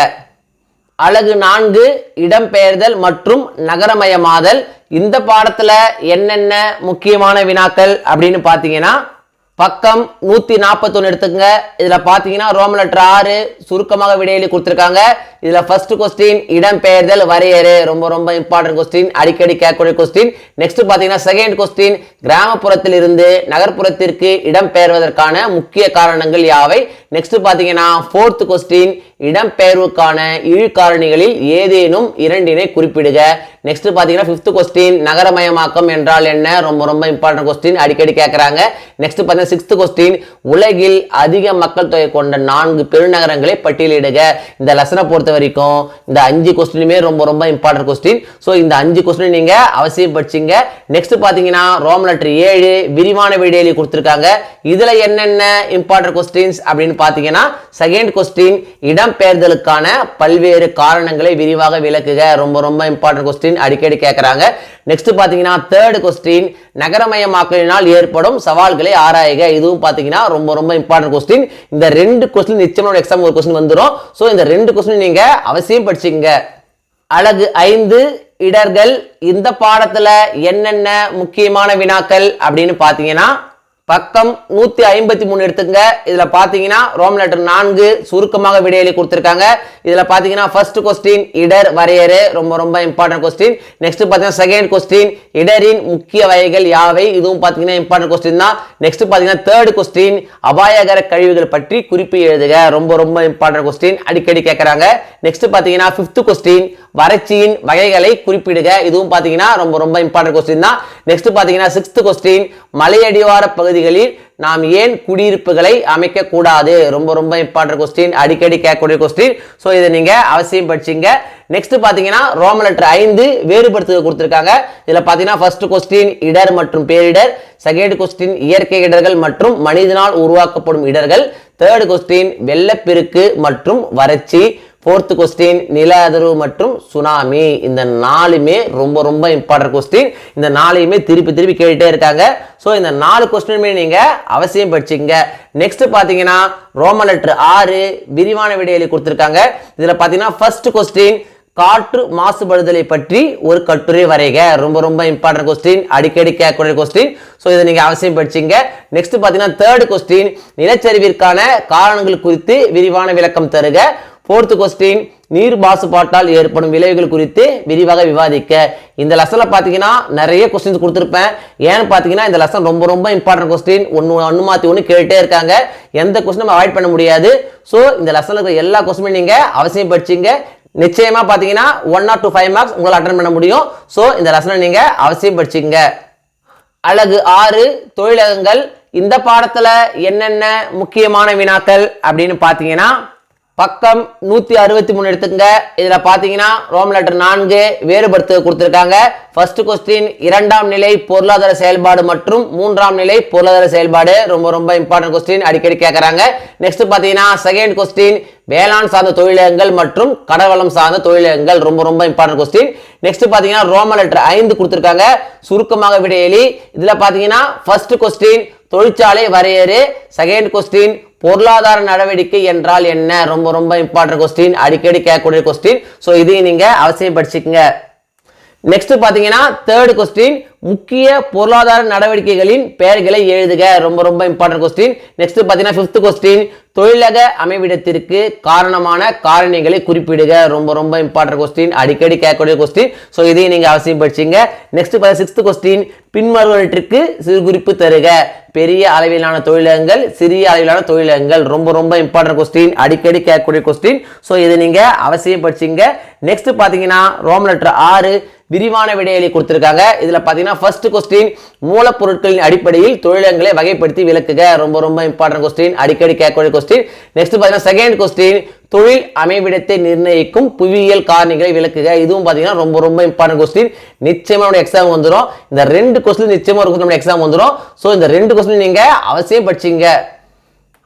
A: அலகு 4 இடம்பெயர்தல் மற்றும் நகரமயமாதல். இந்த பாடத்துல என்னென்ன முக்கியமான வினாக்கள் அப்படின்னு பாத்தீங்கன்னா பக்கம் 141 எடுத்துக்கங்க. இதுல பாத்தீங்கன்னா ரோமன் லெட்டர் 6 சுருக்கமாக விடையலி கொடுத்திருக்காங்க. இதுல ஃபர்ஸ்ட் கொஸ்டின் இடம்பெயர்தல் வரையறை. ரொம்ப ரொம்ப இம்பார்ட்டன்ட் கொஸ்டின். அடிக்கடி கேட்கக்கூடிய கொஸ்டின். நெக்ஸ்ட் பாத்தீங்கன்னா செகண்ட் கொஸ்டின் கிராமப்புறத்தில் இருந்து நகர்ப்புறத்திற்கு இடம்பெயர்வதற்கான முக்கிய காரணங்கள் யாவை. நெக்ஸ்ட் பாத்தீங்கன்னா 4th கொஸ்டின் இடம்பெயர்வுக்கான இழு காரணிகளில் ஏதேனும் 2 குறிப்பிடுக. நெக்ஸ்ட் பாத்தீங்கன்னா 5th கொஸ்டின் நகரமயமாக்கம் என்றால் என்ன. ரொம்ப ரொம்ப இம்பார்ட்டன்ட் கொஸ்டின். அடிக்கடி கேட்கறாங்க. நெக்ஸ்ட் பாத்தீங்கன்னா 6th கொஸ்டின் உலகில் அதிக மக்கள் தொகை கொண்ட 4 பெருநகரங்களை பட்டியலிடுக. இந்த லெசனை பொறுத்த வரைக்கும் இந்த 5 கொஸ்டினுமே ரொம்ப ரொம்ப இம்பார்ட்டன்ட் கொஸ்டின். சோ இந்த 5 கொஸ்டின் நீங்க அவசியம் படிச்சீங்க. நெக்ஸ்ட் பாத்தீங்கன்னா ரோமன் லெட்டர் 7 விரிவான விடையலி கொடுத்திருக்காங்க. இதுல என்னென்ன இம்பார்ட்டன்ட் கொஸ்டின்ஸ் அப்படின்னு பாத்தீங்கன்னா செகண்ட் கொஸ்டின் இடம்பெயர்தலுக்கான பல்வேறு காரணங்களை விரிவாக விளக்குக. ரொம்ப ரொம்ப இம்பார்ட்டன்ட் கொஸ்டின். அடிக்கடி கேட்கறாங்க. நெக்ஸ்ட் பாத்தீங்கன்னா தேர்ட் கொஸ்டின் நகரமயமாக்கலினால் ஏற்படும் சவால்களை ஆராய்க. இதுவும் பாத்தீங்கன்னா ரொம்ப ரொம்ப இம்பார்ட்டன்ட் கொஸ்டின். இந்த 2 கொஸ்டின் நிச்சயமா எக்ஸாம் ஒரு கொஸ்டின் வந்துரும். சோ இந்த 2 கொஸ்டின் நீங்க அவசியம் படிச்சீங்க. அலகு 5 இடர்கள். இந்த பாடத்துல என்னென்ன முக்கியமான வினாக்கள் அப்படின்னு பாத்தீங்கன்னா பக்கம் 153 எடுத்துங்க. இதுல பாத்தீங்கன்னா ரோமன் லெட்டர் 4 சுருக்கமாக விடையலி கொடுத்திருக்காங்க. இதுல பாத்தீங்கன்னா ஃபர்ஸ்ட் கொஸ்டின் இடர் வரையறை. ரொம்ப ரொம்ப இம்பார்ட்டன்ட் கொஸ்டின். நெக்ஸ்ட் பாத்தீங்கன்னா செகண்ட் கொஸ்டின் இடரின் முக்கிய வகைகள் யாவை? இதுவும் பாத்தீங்கன்னா இம்பார்ட்டன்ட் கொஸ்டின் தான். நெக்ஸ்ட் பாத்தீங்கன்னா தேர்ட் கொஸ்டின் அபாயகர கழிவுகள் பற்றி குறிப்பு எழுதுக. ரொம்ப ரொம்ப இம்பார்ட்டன்ட் கொஸ்டின், அடிக்கடி கேட்கறாங்க. நெக்ஸ்ட் பாத்தீங்கன்னா ஃபிஃப்த் கொஸ்டின் வறட்சியின் வகைகளை குறிப்பிடுக. இதுவும் பாத்தீங்கன்னா ரொம்ப ரொம்ப இம்பார்ட்டன்ட் கொஸ்டின் தான். நெக்ஸ்ட் பாத்தீங்கன்னா சிக்ஸ்த் கொஸ்டின் மலையடிவார பகுதிகளில் நாம் ஏன் குடியிருப்புகளை அமைக்க கூடாது? ரொம்ப ரொம்ப இம்பார்ட்டன்ட் கொஸ்டின், அடிக்கடி கேட்கக்கூடிய கொஸ்டின். ஸோ இதை நீங்க அவசியம் படிச்சீங்க. நெக்ஸ்ட் பாத்தீங்கன்னா ரோமன் லெட்டர் 5 வேறுபடுத்துக கொடுத்திருக்காங்க. இதுல பாத்தீங்கன்னா ஃபர்ஸ்ட் கொஸ்டின் இடர் மற்றும் பேரிடர், செகண்ட் கொஸ்டின் இயற்கை இடர்கள் மற்றும் மனிதனால் உருவாக்கப்படும் இடர்கள், தேர்ட் கொஸ்டின் வெள்ளப்பெருக்கு மற்றும் வறட்சி, ஃபோர்த் கொஸ்டின் நில அதிர்வு மற்றும் சுனாமி. இந்த நாலுமே ரொம்ப ரொம்ப இம்பார்ட்டன்ட் கொஸ்டின். இந்த நாளையுமே திருப்பி திருப்பி கேட்டுட்டே இருக்காங்க. ஸோ இந்த 4 கொஸ்டினுமே நீங்க அவசியம் படிச்சுங்க. நெக்ஸ்ட் பாத்தீங்கன்னா ரோமன் லெட்டர் 6 விரிவான விடையளி கொடுத்திருக்காங்க. இதுல பாத்தீங்கன்னா ஃபர்ஸ்ட் கொஸ்டின் காற்று மாசுபடுதலை பற்றி ஒரு கட்டுரை வரைக. ரொம்ப ரொம்ப இம்பார்ட்டன்ட் கொஸ்டின், அடிக்கடி கேட்கக்கூடிய கொஸ்டின். ஸோ இதை நீங்க அவசியம் படிச்சீங்க. நெக்ஸ்ட் பாத்தீங்கன்னா தேர்ட் கொஸ்டின் நிலச்சரிவிற்கான காரணங்கள் குறித்து விரிவான விளக்கம் தருக. ஃபோர்த் கொஸ்டின் நீர் மாசுபாட்டால் ஏற்படும் விளைவுகள் குறித்து விரிவாக விவாதிக்க. இந்த லெசன்ல பாத்தீங்கன்னா நிறைய கொஸ்டின்ஸ் கொடுத்திருப்பேன். ஏன்னு பாத்தீங்கன்னா இந்த லெசன் ரொம்ப ரொம்ப இம்பார்ட்டன்ட் கொஸ்டின், ஒன்னு மாத்தி ஒன்னு கேட்டே இருக்காங்க. எந்த கொஸ்டினும் அவாய்ட் பண்ண முடியாது. ஸோ இந்த லெசன்ல இருக்கிற எல்லா கொஸ்டினும் நீங்க அவசியம் படிச்சீங்க. நிச்சயமா பாத்தீங்கன்னா 1 or 2 5 மார்க்ஸ் உங்களால் அட்டெண்ட் பண்ண முடியும். ஸோ இந்த லெசனை நீங்க அவசியம் படிச்சீங்க. அழகு 6 தொழிலகங்கள். இந்த பாடத்துல என்னென்ன முக்கியமான வினாக்கள் அப்படின்னு பாத்தீங்கன்னா பக்கம் 163 எடுத்துங்க. இதுல பாத்தீங்கன்னா ரோமன் லெட்டர் 4 வேறுபடுத்த கொடுத்திருக்காங்க. ஃபர்ஸ்ட் கொஸ்டின் இரண்டாம் நிலை பொருளாதார செயல்பாடு மற்றும் மூன்றாம் நிலை பொருளாதார செயல்பாடு. ரொம்ப ரொம்ப இம்பார்ட்டன்ட் கொஸ்டின், அடிக்கடி கேட்கறாங்க. நெக்ஸ்ட் பாத்தீங்கன்னா செகண்ட் கொஸ்டின் வேளாண் சார்ந்த தொழிலகங்கள் மற்றும் கடல்வளம் சார்ந்த தொழிலகங்கள். ரொம்ப ரொம்ப இம்பார்ட்டன்ட் கொஸ்டின். நெக்ஸ்ட் பாத்தீங்கன்னா ரோமன் லெட்டர் 5 கொடுத்திருக்காங்க. சுருக்கமாக விடையளி. இதுல பாத்தீங்கன்னா ஃபர்ஸ்ட் கொஸ்டின் தொழிற்சாலை வரையறு, செகண்ட் கொஸ்டின் பொருளாதார நடவடிக்கை என்றால் என்ன? ரொம்ப ரொம்ப இம்பார்ட்டன்ட் கொஸ்டின், அடிக்கடி கேட்கக்கூடிய கொஸ்டின். ஸோ இதையும் நீங்க அவசியம் படிச்சுக்கங்க. நெக்ஸ்ட் பாத்தீங்கன்னா தேர்ட் கொஸ்டின் முக்கிய பொருளாதார நடவடிக்கைகளின் பெயர்களை எழுதுக. ரொம்ப ரொம்ப இம்பார்ட்டன்ட் கொஸ்டின். நெக்ஸ்ட் பாத்தீங்கன்னா ஃபிஃப்த் கொஸ்டின் தொழிலக அமைவிடத்திற்கு காரணமான காரணிகளை குறிப்பிடுக. ரொம்ப ரொம்ப இம்பார்ட்டன்ட் கொஸ்டின், அடிக்கடி கேட்கக்கூடிய கொஸ்டின். ஸோ இதையும் நீங்க அவசியம் படிச்சீங்க. நெக்ஸ்ட் சிக்ஸ்த் கொஸ்டின் பின்வருவற்றிற்கு சிறு குறிப்பு தருக. பெரிய அளவிலான தொழிலகங்கள், சிறிய அளவிலான தொழிலகங்கள். ரொம்ப ரொம்ப இம்பார்ட்டன்ட் கொஸ்டின், அடிக்கடி கேட்கக்கூடிய கொஸ்டின். ஸோ இதை நீங்க அவசியம் படிச்சீங்க. நெக்ஸ்ட் பாத்தீங்கன்னா ரோமன் லெட்டர் 6 விரிவான விடையளி கொடுத்திருக்காங்க. இதுல பாத்தீங்கன்னா ஃபர்ஸ்ட் கொஸ்டின் மூலப்பொருட்களின் அடிப்படையில் தொழிலகங்களை வகைப்படுத்தி விளக்குக. ரொம்ப ரொம்ப இம்பார்ட்டன்ட் கொஸ்டின், அடிக்கடி கேட்கக்கூடிய கொஸ்டின். நெக்ஸ்ட் பாத்தீங்கன்னா செகண்ட் கொஸ்டின் தொழில் அமைவிடத்தை நிர்ணயிக்கும் புவியியல் காரணிகளை விளக்குக. இதுவும் பாத்தீங்கன்னா ரொம்ப ரொம்ப இம்பார்ட்டன்ட் கொஸ்டின். நிச்சயமா எக்ஸாம் வந்துடும். இந்த 2 கொஸ்டின் நிச்சயமா ஒரு எக்ஸாம் வந்துடும். ஸோ இந்த 2 கொஸ்டின் நீங்க அவசியம் படிச்சீங்க.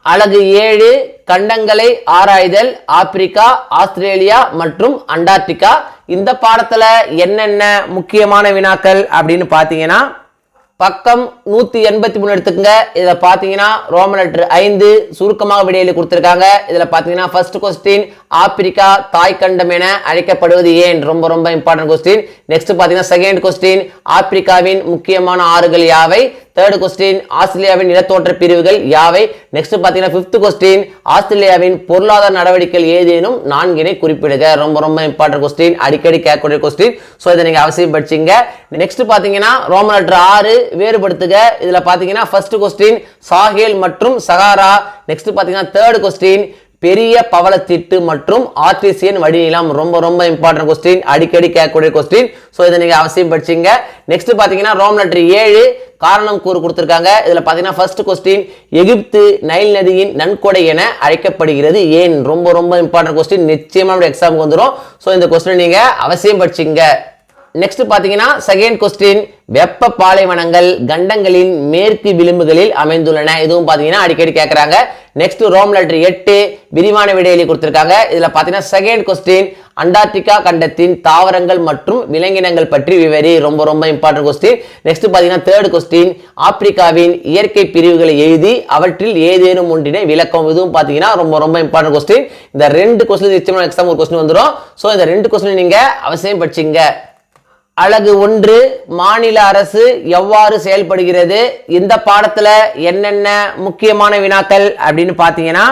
A: அழகு 7 கண்டங்களை ஆராய்தல். ஆப்பிரிக்கா, ஆஸ்திரேலியா மற்றும் அண்டார்டிகா. இந்த பாடத்துல என்னென்ன முக்கியமான வினாக்கள் அப்படின்னு பாத்தீங்கன்னா பக்கம் 183 எடுத்துக்கங்க. இதுல பாத்தீங்கன்னா ரோமன் லெட்டர் 5 சுருக்கமாக விடையளி கொடுத்திருக்காங்க. இதுல பாத்தீங்கன்னா ஃபர்ஸ்ட் கொஸ்டின் ஆப்பிரிக்கா தாய்கண்டம் என அழைக்கப்படுவது ஏன்? ரொம்ப ரொம்ப இம்பார்ட்டன்ட் கொஸ்டின். நெக்ஸ்ட் பாத்தீங்கன்னா செகண்ட் கொஸ்டின் ஆப்பிரிக்காவின் முக்கியமான ஆறுகள் யாவை? தேர்ட் கொஸ்டின் ஆஸ்திரேலியாவின் நிலத்தோற்ற பிரிவுகள் யாவை? நெக்ஸ்ட் பாத்தீங்கன்னா ஃபிஃப்த் கொஸ்டின் ஆஸ்திரேலியாவின் பொருளாதார நடவடிக்கைகள் ஏதேனும் 4 குறிப்பிடுக. ரொம்ப ரொம்ப இம்பார்ட்டன்ட் கொஸ்டின், அடிக்கடி கேட்கக்கூடிய கொஸ்டின். ஸோ இதை நீங்க அவசியம் படிச்சீங்க. நெக்ஸ்ட் பாத்தீங்கன்னா ரோமன் லெட்டர் 6 வேறுபடுத்துக. இதுல பாத்தீங்கன்னா ஃபர்ஸ்ட் கொஸ்டின் சாஹேல் மற்றும் சகாரா. நெக்ஸ்ட் பாத்தீங்கன்னா தேர்ட் கொஸ்டின் பெரிய பவளத்திட்டு மற்றும் ஆர்டிசியன் வடிநிலம். ரொம்ப ரொம்ப இம்பார்ட்டன்ட் கொஸ்டின், அடிக்கடி கேட்கக்கூடிய கொஸ்டின். ஸோ இதை நீங்க அவசியம் படிச்சீங்க. நெக்ஸ்ட் பாத்தீங்கன்னா ரோமன் லெட்டர் 7 காரணம் கூறு கொடுத்திருக்காங்க. இதுல பாத்தீங்கன்னா ஃபர்ஸ்ட் கொஸ்டின் எகிப்து நைல் நதியின் நன்கொடை என அழைக்கப்படுகிறது ஏன்? ரொம்ப ரொம்ப இம்பார்ட்டன்ட் கொஸ்டின், நிச்சயமா எக்ஸாமுக்கு வந்துடும். ஸோ இந்த கொஸ்டின் நீங்க அவசியம் படிச்சீங்க. நெக்ஸ்ட் பாத்தீங்கன்னா செகண்ட் கொஸ்டின் வெப்ப பாலைவனங்கள் கண்டங்களின் மேற்கு விளிம்புகளில் அமைந்துள்ளன. இதுவும் பாத்தீங்கன்னா அடிக்கடி கேட்கறாங்க. நெக்ஸ்ட் ரோமன் லெட்டர் 8 விரிவான விடையளி கொடுத்திருக்காங்க. இதுல பாத்தீங்கன்னா செகண்ட் கொஸ்டின் அண்டார்டிகா கண்டத்தின் தாவரங்கள் மற்றும் விலங்கினங்கள் பற்றி விவரி. ரொம்ப ரொம்ப இம்பார்ட்டன்ட் கொஸ்டின். நெக்ஸ்ட் பாத்தீங்கன்னா தேர்ட் கொஸ்டின் ஆப்பிரிக்காவின் இயற்கை பிரிவுகளை எழுதி அவற்றில் ஏதேனும் ஒன்றினை விளக்கம். இதுவும் பாத்தீங்கன்னா ரொம்ப ரொம்ப இம்பார்ட்டன்ட் கொஸ்டின். இந்த 2 கொஸ்டின் நிச்சயமா எக்ஸாம் ஒரு கொஸ்டின் வந்துடும். ஸோ இந்த 2 கொஸ்டின் நீங்க அவசியம் படிச்சீங்க. அழகு 1 மாநில அரசு எவ்வாறு செயல்படுகிறது? இந்த பாடத்துல என்னென்ன முக்கியமான வினாக்கள் அப்படின்னு பாத்தீங்கன்னா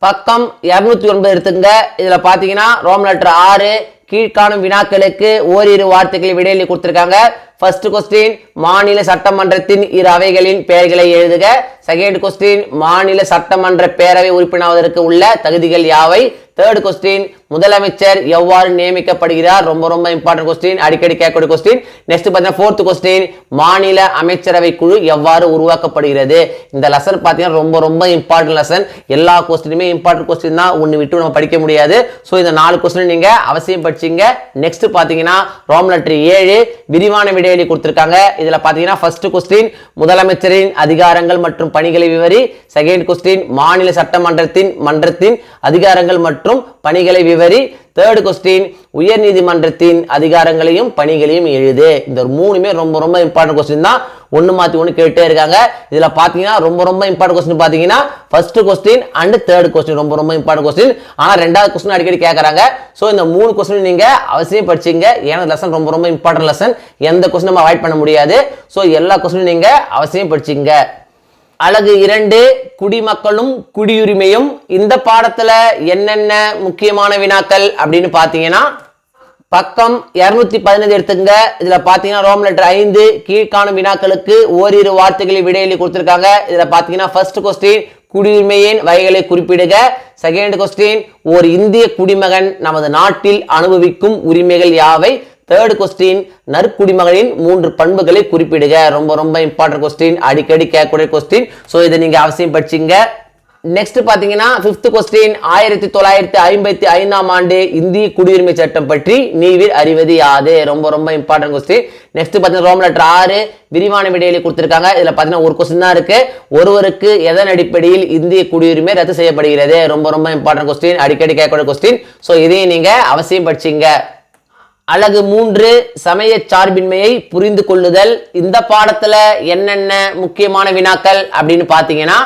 A: பக்கம் 209 எடுத்துங்க. இதுல பாத்தீங்கன்னா ரோமன் லெட்டர் 6 கீழ்காணும் வினாக்களுக்கு ஓரிரு வார்த்தைகளை விடையெழுதி கொடுத்திருக்காங்க. ஃபர்ஸ்ட் கொஸ்டின், மாநில சட்டமன்றத்தின் இரு அவைகளின் பெயர்களை எழுதுக. செகண்ட் கொஸ்டின், மாநில சட்டமன்ற பேரவை உறுப்பினராவதற்கு உள்ள தகுதிகள் யாவை. தேர்ட் கொஸ்டின், முதலமைச்சர் எவ்வாறு நியமிக்கப்படுகிறார். ரொம்ப ரொம்ப இம்பார்ட்டன்ட் கொஸ்டின், அடிக்கடி கேட்கக்கூடிய கொஸ்டின். நெக்ஸ்ட் பார்த்தீங்கன்னா ஃபோர்த் கொஸ்டின், மாநில அமைச்சரவை குழு எவ்வாறு உருவாக்கப்படுகிறது. இந்த லெசன் பார்த்தீங்கன்னா ரொம்ப ரொம்ப இம்பார்ட்டன்ட் லெசன். எல்லா கொஸ்டினுமே இம்பார்ட்டன்ட் கொஸ்டின் தான், ஒன்று விட்டு நம்ம படிக்க முடியாது. ஸோ இந்த 4 கொஸ்டின் நீங்க அவசியம் படிச்சீங்க. நெக்ஸ்ட் பார்த்தீங்கன்னா ரோம் லெட்டர் 7 விரிவான விடையெளி கொடுத்திருக்காங்க. இதுல பார்த்தீங்கன்னா ஃபர்ஸ்ட் கொஸ்டின், முதலமைச்சரின் அதிகாரங்கள் மற்றும் பணிகளை விவரி. செகண்ட் கொஸ்டின், மாநில சட்டமன்றத்தின் அதிகாரங்கள் மற்றும் பணிகளை விவரி. தேர்ட் கொஸ்டின், உயர் நீதிமன்றத்தின் அதிகாரங்களையும் பணிகளையும் எழுது. இந்த 3மே ரொம்ப ரொம்ப இம்பார்ட்டன்ட் கொஸ்டின் தான், ஒன்னு மாத்தி ஒன்னு கேட்டே இருக்காங்க. இதுல பாத்தீங்கன்னா ரொம்ப ரொம்ப இம்பார்ட்டன்ட் கொஸ்டின் பாத்தீங்கன்னா first question and third question ரொம்ப ரொம்ப இம்பார்ட்டன்ட் கொஸ்டின். ஆனா ரெண்டாவது கொஸ்டின் அடிக்கடி கேட்கறாங்க. சோ இந்த 3 கொஸ்டின் நீங்க அவசியம் படிச்சீங்க. ஏன்னா லெசன் ரொம்ப ரொம்ப இம்பார்ட்டன்ட் லெசன், எந்த கொஸ்டின் நம்ம அவாய்ட் பண்ண முடியாது. சோ எல்லா கொஸ்டினும் நீங்க அவசியம் படிச்சீங்க. அலகு 2 குடிமக்களும் குடியுரிமையும். இந்த பாடத்துல என்னென்ன முக்கியமான வினாக்கள் அப்படின்னு பாத்தீங்கன்னா பக்கம் 215 எடுத்துங்க. இதுல பாத்தீங்கன்னா ரோம் லெட்டர் 5 கீழ்காணும் வினாக்களுக்கு ஓரிரு வார்த்தைகளை விடையெழுதி கொடுத்திருக்காங்க. இதுல பாத்தீங்கன்னா ஃபர்ஸ்ட் கொஸ்டின், குடியுரிமையின் வகைகளை குறிப்பிடுக. செகண்ட் கொஸ்டின், ஒரு இந்திய குடிமகன் நமது நாட்டில் அனுபவிக்கும் உரிமைகள் யாவை. தேர்ட் கொஸ்டின், நற்குடிமகனின் 3 பண்புகளை குறிப்பிடுக. ரொம்ப ரொம்ப இம்பார்ட்டன்ட் கொஸ்டின், அடிக்கடி கேட்கக்கூடிய கொஸ்டின். சோ இதை நீங்க அவசியம் படிச்சீங்க. நெக்ஸ்ட் பாத்தீங்கன்னா 5th கொஸ்டின், 1955ஆம் ஆண்டு இந்திய குடியுரிமை சட்டம் பற்றி நீவிர் அறிவது யாது. ரொம்ப ரொம்ப இம்பார்ட்டன்ட் கொஸ்டின். நெக்ஸ்ட் பாத்தீங்கன்னா ரோம் லெட்டர் 6 விரிவான விடையெழுதி கொடுத்திருக்காங்க. இதுல பாத்தீங்கன்னா ஒரு கொஸ்டின் தான் இருக்கு. ஒருவருக்கு எதன் அடிப்படையில் இந்திய குடியுரிமை ரத்து செய்யப்படுகிறது. ரொம்ப ரொம்ப இம்பார்ட்டன்ட் கொஸ்டின், அடிக்கடி கேட்கக்கூடிய கொஸ்டின். சோ இதையும் நீங்க அவசியம் படிச்சீங்க. அலகு 3 சமய சார்பின்மையை புரிந்து கொள்ளுதல். இந்த பாடத்துல என்னென்ன முக்கியமான வினாக்கள் அப்படின்னு பாத்தீங்கன்னா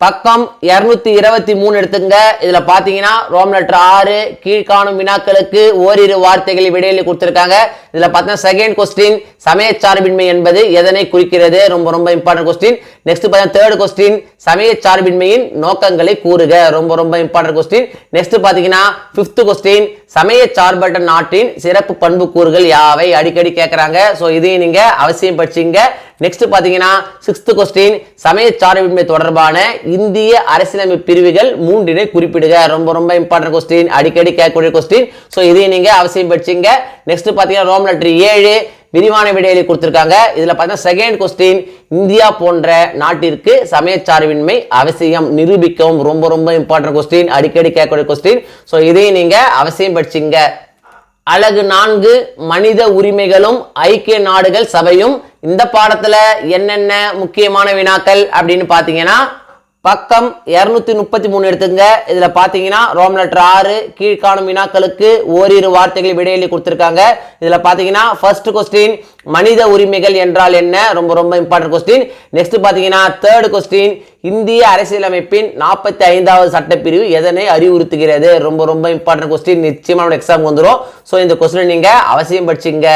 A: பக்கம் 223 எடுத்துங்க. இதுல பாத்தீங்கன்னா ரோம் லெட்டர் 6 கீழ்காணும் வினாக்களுக்கு ஓரிரு வார்த்தைகளை விடையெழுதி கொடுத்திருக்காங்க. இதுல பாத்தீங்கன்னா செகண்ட் கொஸ்டின், சமய சார்பின்மை என்பது எதனை குறிக்கிறது. ரொம்ப ரொம்ப இம்பார்ட்டன்ட் கொஸ்டின். நெக்ஸ்ட் பாத்தீங்கன்னா தேர்ட் கொஸ்டின், சமய சார்பின்மையின் நோக்கங்களை கூறுக. ரொம்ப ரொம்ப இம்பார்ட்டன்ட் கொஸ்டின். நெக்ஸ்ட் பாத்தீங்கன்னா 5th கொஸ்டின், சமய சார்பற்ற நாட்டின் சிறப்பு பண்பு கூறுகள் யாவை. அடிக்கடி கேட்கறாங்க. சோ இதையும் நீங்க அவசியம் படிச்சீங்க. நெக்ஸ்ட் பாத்தீங்கன்னா 6th கொஸ்டின், சமய சார்பின்மை தொடர்பான இந்திய அரசியலமைப்பு பிரிவுகள் 3 குறிப்பிடுக. ரொம்ப ரொம்ப இம்பார்ட்டன்ட் கொஸ்டின், அடிக்கடி கேட்கக்கூடிய கொஸ்டின். சோ இதையும் நீங்க அவசியம் படிச்சீங்க. நெக்ஸ்ட் பாத்தீங்கன்னா ரோம் லெட்டர் 7 விரிவான விடையெழுதி கொடுத்திருக்காங்க. இதுல பாத்தீங்கன்னா செகண்ட் கொஸ்டின், இந்தியா போன்ற நாட்டிற்கு சமய சார்பின்மை அவசியம் நிரூபிக்கவும். ரொம்ப ரொம்ப இம்பார்ட்டன்ட் கொஸ்டின், அடிக்கடி கேட்கக்கூடிய கொஸ்டின். சோ இதையும் நீங்க அவசியம் படிச்சீங்க. அலகு 4 மனித உரிமைகளும் ஐக்கிய நாடுகள் சபையும். இந்த பாடத்துல என்னென்ன முக்கியமான வினாக்கள் அப்படின்னு பாத்தீங்கன்னா பக்கம் 233 எடுத்துங்க. இதுல பாத்தீங்கன்னா ரோம் லெட்டர் 6 கீழ்காணும் வினாக்களுக்கு ஓரிரு வார்த்தைகளை விடையெழுதி கொடுத்திருக்காங்க. இதுல பாத்தீங்கன்னா ஃபர்ஸ்ட் கொஸ்டின், மனித உரிமைகள் என்றால் என்ன. ரொம்ப ரொம்ப இம்பார்ட்டன்ட் கொஸ்டின். நெக்ஸ்ட் பாத்தீங்கன்னா தேர்ட் கொஸ்டின், இந்திய அரசியலமைப்பின் 45வது சட்டப்பிரிவு எதனை அறிவுறுத்துகிறது. ரொம்ப ரொம்ப இம்பார்ட்டன்ட் கொஸ்டின், நிச்சயமா எக்ஸாம் வந்துடும். சோ இந்த கொஸ்டின் நீங்க அவசியம் படிச்சீங்க.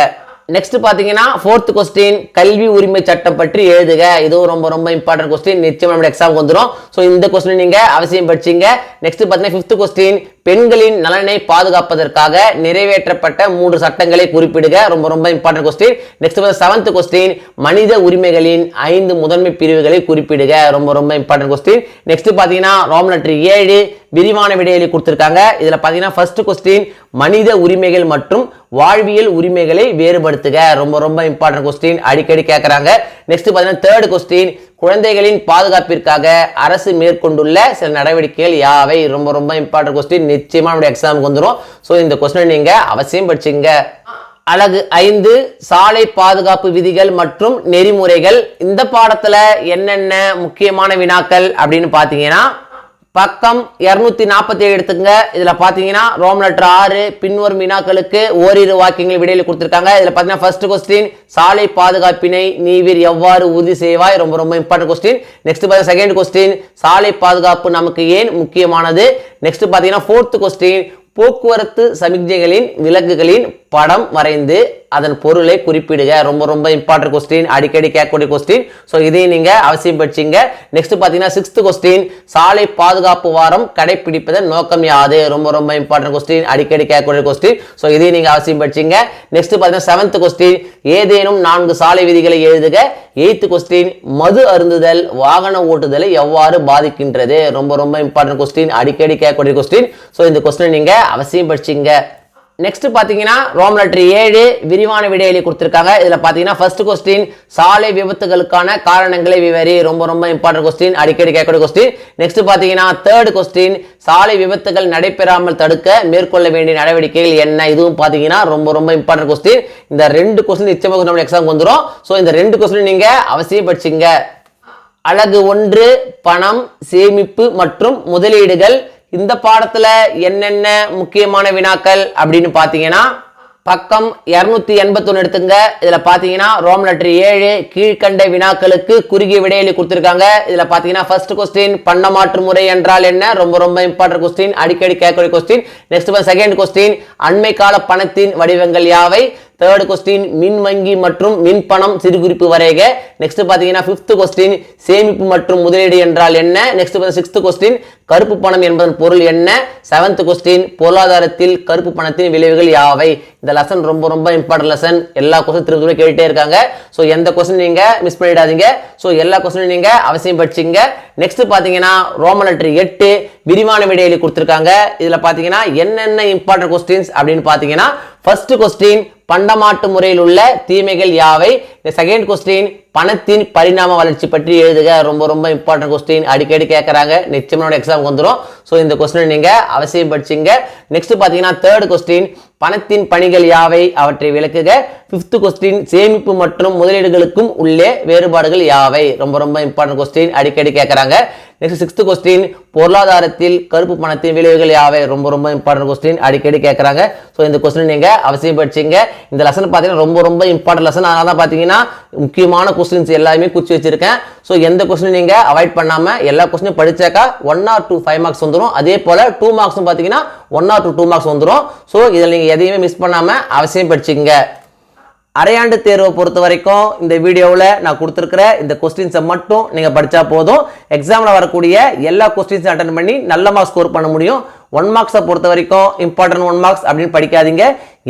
A: நெக்ஸ்ட் பாத்தீங்கன்னா 4th கொஸ்டின், கல்வி உரிமை சட்டம் பற்றி எழுதுக. இதுவும் ரொம்ப ரொம்ப இம்பார்ட்டன்ட் கொஸ்டின், நிச்சயமா நம்ம எக்ஸாம் வந்துடும். சோ இந்த கொஸ்டின் நீங்க அவசியம் படிச்சீங்க. நெக்ஸ்ட் பாத்தீங்கன்னா 5th கொஸ்டின், பெண்களின் நலனை பாதுகாப்பதற்காக நிறைவேற்றப்பட்ட 3 சட்டங்களை குறிப்பிடுக. ரொம்ப ரொம்ப important question. Next 7th question, மனித உரிமைகளின் 5 முதன்மை பிரிவுகளை குறிப்பிடுக. ரொம்ப ரொம்ப இம்பார்ட்டன்ட் கொஸ்டின். நெக்ஸ்ட் பாத்தீங்கன்னா ரோம் லெட்டர் 7 விரிவான விடையெழுதி கொடுத்திருக்காங்க. இதுல பாத்தீங்கன்னா ஃபர்ஸ்ட் கொஸ்டின், மனித உரிமைகள் மற்றும் வாழ்வியல் உரிமைகளை வேறுபடுத்துக. ரொம்ப ரொம்ப இம்பார்ட்டன்ட் கொஸ்டின், அடிக்கடி கேட்கறாங்க. நெக்ஸ்ட் பாத்தீங்கன்னா தேர்ட் கொஸ்டின், குழந்தைகளின் பாதுகாப்பிற்காக அரசு மேற்கொண்டுள்ள சில நடவடிக்கைகள் யாவை. ரொம்ப ரொம்ப இம்பார்ட்டன்ட் கொஸ்டின், நிச்சயமா நம்முடைய எக்ஸாமுக்கு வந்துடும். சோ இந்த கொஸ்டின் நீங்க அவசியம் படிச்சீங்க. அலகு 5 சாலை பாதுகாப்பு விதிகள் மற்றும் நெறிமுறைகள். இந்த பாடத்துல என்னென்ன முக்கியமான வினாக்கள் அப்படின்னு பாத்தீங்கன்னா பக்கம் 247 எடுத்துங்க. இதுல பாத்தீங்கன்னா ரோம் லெட்டர் 6 பின்வரும் வினாக்களுக்கு ஓரிரு வாக்கியங்கள் விடையில கொடுத்திருக்காங்க. இதுல பாத்தீங்கன்னா ஃபர்ஸ்ட் கொஸ்டின், சாலை பாதுகாப்பினை நீவிர் எவ்வாறு உறுதி செய்வாய். ரொம்ப ரொம்ப இம்பார்ட்டன்ட் கொஸ்டின். நெக்ஸ்ட் பாத்தீங்கன்னா செகண்ட் கொஸ்டின், சாலை பாதுகாப்பு நமக்கு ஏன் முக்கியமானது. நெக்ஸ்ட் பாத்தீங்கன்னா 4th கொஸ்டின், போக்குவரத்து சமிக்ஞைகளின் விலக்குகளின் படம் வரைந்து அதன் பொருளை குறிப்பிடுக. ரொம்ப ரொம்ப இம்பார்ட்டன்ட் கொஸ்டின், அடிக்கடி கேட்கக்கூடிய கொஸ்டின். ஸோ இதையும் நீங்க அவசியம் படிச்சிங்க. நெக்ஸ்ட் பாத்தீங்கன்னா 6th கொஸ்டின், சாலை பாதுகாப்பு வாரம் கடைபிடிப்பதன் நோக்கம் யாது? ரொம்ப ரொம்ப இம்பார்ட்டன்ட் கொஸ்டின், அடிக்கடி கேட்கக்கூடிய கொஸ்டின். ஸோ இதையும் நீங்க அவசியம் படிச்சிங்க. நெக்ஸ்ட் பாத்தீங்கன்னா 7th கொஸ்டின், ஏதேனும் 4 சாலை விதிகளை எழுதுக. 8th கொஸ்டின், மது அருந்துதல் வாகன ஓட்டுதலை எவ்வாறு பாதிக்கின்றது? ரொம்ப ரொம்ப இம்பார்ட்டன்ட் கொஸ்டின், அடிக்கடி கேட்கக்கூடிய கொஸ்டின். ஸோ இந்த கொஸ்டின் நீங்க அவசியம் படிச்சிங்க. நெக்ஸ்ட் பாத்தீங்கன்னா ரோமன் லெட்டர் 7 விரிவான விடையளி கொடுத்திருக்காங்க. இதுல பாத்தீங்கன்னா ஃபர்ஸ்ட் கொஸ்டின், சாலை விபத்துகளுக்கான காரணங்களை விவரி. ரொம்ப ரொம்ப இம்பார்ட்டன்ட் கொஸ்டின், அடிக்கடி கேட்கக்கூடிய கொஸ்டின். நெக்ஸ்ட் பாத்தீங்கன்னா 3rd கொஸ்டின், சாலை விபத்துகள் நடைபெறாமல் தடுக்க மேற்கொள்ள வேண்டிய நடவடிக்கைகள் என்ன? இதுவும் பாத்தீங்கன்னா ரொம்ப ரொம்ப இம்பார்ட்டன்ட் கொஸ்டின். இந்த 2 கொஸ்டின் நிச்சயமாக நம்ம எக்ஸாம் வந்துரும். சோ இந்த 2 கொஸ்டின் நீங்க அவசியம் படிச்சிங்க. அலகு 1 பணம், சேமிப்பு மற்றும் முதலீடுகள். இந்த பாடத்துல என்னென்ன முக்கியமான வினாக்கள் அப்படின்னு பாத்தீங்கன்னா பக்கம் 281 எடுத்துங்க. இதுல பாத்தீங்கன்னா ரோமன் லெட்டர் 7 கீழ்கண்ட வினாக்களுக்கு குறுகிய விடையளி கொடுத்திருக்காங்க. இதுல பாத்தீங்கன்னா ஃபர்ஸ்ட் கொஸ்டின், பண்டமாற்று முறை என்றால் என்ன? ரொம்ப ரொம்ப இம்பார்ட்டன்ட் கொஸ்டின், அடிக்கடி கேட்கக்கூடிய கொஸ்டின். நெக்ஸ்ட் செகண்ட் கொஸ்டின், அண்மை கால பணத்தின் வடிவங்கள் யாவை? 3rd கொஸ்டின், மின் வங்கி மற்றும் மின் பணம் சிறுகுறிப்பு வரைக. நெக்ஸ்ட் பாத்தீங்கன்னா 5th கொஸ்டின், சேமிப்பு மற்றும் முதலீடு என்றால் என்ன? நெக்ஸ்ட் 6th கொஸ்டின், கருப்பு பணம் என்பதன் பொருள் என்ன? 7th கொஸ்டின், பொருளாதாரத்தில் கருப்பு பணத்தின் விளைவுகள் யாவை? இந்த லெசன் ரொம்ப ரொம்ப இம்பார்ட்டன்ட் லெசன். எல்லா கொஸ்டின் திரும்ப கேட்டே இருக்காங்க. சோ எந்த கொஸ்டின் நீங்க மிஸ் பண்ணிடாதீங்க. சோ எல்லா கொஸ்டினும் நீங்க அவசியம் படிச்சிங்க. நெக்ஸ்ட் பாத்தீங்கன்னா ரோமன் லெட்டர் 8 விரிவான விடையளி கொடுத்திருக்காங்க. இதுல பாத்தீங்கன்னா என்னென்ன இம்பார்ட்டன்ட் கொஸ்டின்ஸ் அப்படின்னு பாத்தீங்கன்னா ஃபர்ஸ்ட் கொஸ்டின், பண்டமாற்று முறையில் உள்ள தீமைகள் யாவை? செகண்ட் கொஸ்டின், பணத்தின் பரிணாம வளர்ச்சி பற்றி எழுதுக. ரொம்ப ரொம்ப இம்பார்ட்டன்ட் கொஸ்டின், அடிக்கடி கேட்கறாங்க, நிச்சயமா எக்ஸாம் வந்துடும். ஸோ இந்த கொஸ்டின் நீங்க அவசியம் படிச்சிங்க. நெக்ஸ்ட் பாத்தீங்கன்னா 3rd கொஸ்டின், பணத்தின் பணிகள் யாவை? அவற்றை விளக்குக. 5th கொஸ்டின், சேமிப்பு மற்றும் முதலீடுகளுக்கும் உள்ளே வேறுபாடுகள் யாவை? ரொம்ப ரொம்ப இம்பார்ட்டன்ட் கொஸ்டின், அடிக்கடி கேட்கறாங்க. நெக்ஸ்ட் 6th கொஸ்டின், பொருளாதாரத்தில் கருப்பு பணத்தின் விளைவுகள் யாவை? ரொம்ப ரொம்ப இம்பார்ட்டன்ட் கொஸ்டின், அடிக்கடி கேட்கறாங்க. ஸோ இந்த கொஸ்டின் நீங்க அவசியம் படிச்சிங்க. இந்த லெசன் பாத்தீங்கன்னா ரொம்ப ரொம்ப இம்பார்ட்டன்ட் லெசன். அதனால தான் பாத்தீங்கன்னா முக்கியமான கொஸ்டின்ஸ் எல்லாமே குறிச்சு வச்சிருக்கேன். ஸோ எந்த கொஸ்டின் நீங்க அவாய்ட் பண்ணாம எல்லா கொஸ்டினும் படிச்சாக்கா 1 or 2 5 மார்க்ஸ் வந்துடும். அதே போல 2 மார்க்ஸும் பாத்தீங்கன்னா 1 or 2 மார்க்ஸ் வந்துடும். ஸோ இதில் நீங்க எதையுமே மிஸ் பண்ணாம அவசியம் படிச்சுங்க. அரையாண்டு தேர்வை பொறுத்த வரைக்கும் இந்த வீடியோவில் நான் கொடுத்துருக்கிற இந்த கொஸ்டின்ஸை மட்டும் நீங்கள் படித்தா போதும். எக்ஸாமில் வரக்கூடிய எல்லா கொஸ்டின்ஸும் அட்டன் பண்ணி நல்ல மார்க்ஸ் ஸ்கோர் பண்ண முடியும். 1 மார்க்ஸை பொறுத்த வரைக்கும் இம்பார்ட்டன்ட் 1 மார்க்ஸ் அப்படின்னு படிக்காதீங்க.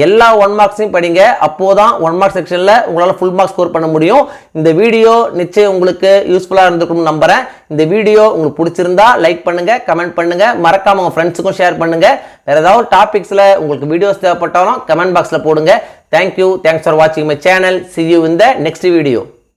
A: எல்லா 1 மார்க்ஸையும் படிங்க. அப்போதான் 1 மார்க் செக்ஷனில் உங்களால் ஃபுல் மார்க்ஸ் ஸ்கோர் பண்ண முடியும். இந்த வீடியோ நிச்சயம் உங்களுக்கு யூஸ்ஃபுல்லாக இருந்திருக்கும்னு நம்புறேன். இந்த வீடியோ உங்களுக்கு பிடிச்சிருந்தா லைக் பண்ணுங்க, கமெண்ட் பண்ணுங்க, மறக்காம உங்க ஃப்ரெண்ட்ஸுக்கும் ஷேர் பண்ணுங்க. வேற ஏதாவது டாபிக்ஸ்ல உங்களுக்கு வீடியோஸ் தேவைப்பட்டாலும் கமெண்ட் பாக்ஸ்ல போடுங்க. தேங்க்யூ. தேங்க்ஸ் ஃபார் வாட்சிங் my channel. See you in the next video.